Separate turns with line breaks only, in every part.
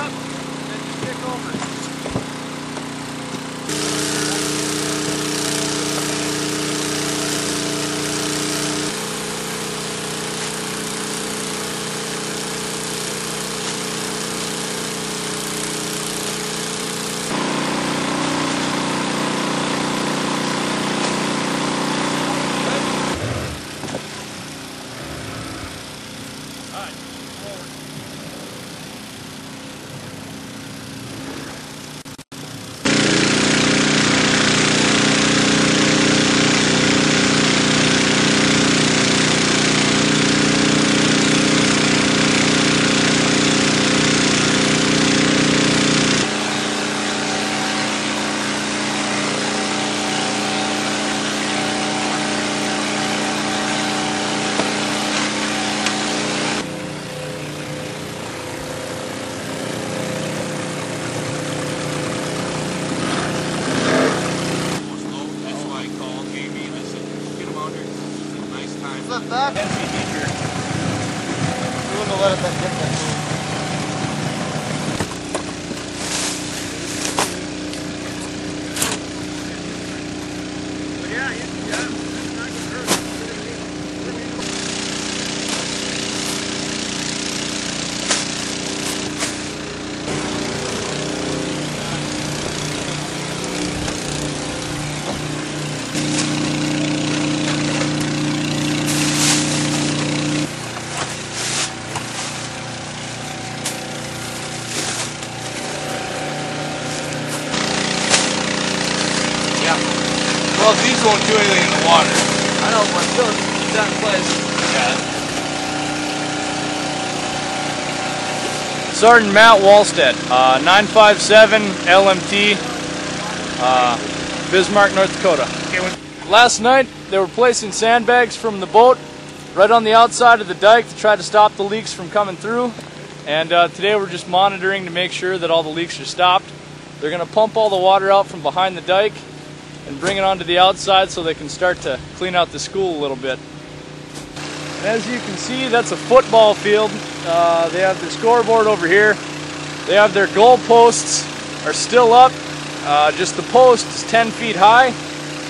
Yep, and then just kick over.
Flip back. We're going to let it get that.
Yeah, it's not going to hurt.
Well, these won't do anything in the water.
I know, but still, keep that in place.
Yeah. Sergeant Matt Wallstead, 957 LMT, Bismarck, North Dakota. Last night, they were placing sandbags from the boat right on the outside of the dike to try to stop the leaks from coming through. And today we're just monitoring to make sure that all the leaks are stopped. They're going to pump all the water out from behind the dike and bring it onto the outside so they can start to clean out the school a little bit. And as you can see, that's a football field. They have their scoreboard over here. They have their goal posts are still up. Just the post is 10 feet high,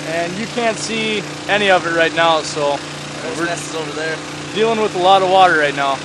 and you can't see any of it right now, so
There's nests over there.
dealing with a lot of water right now.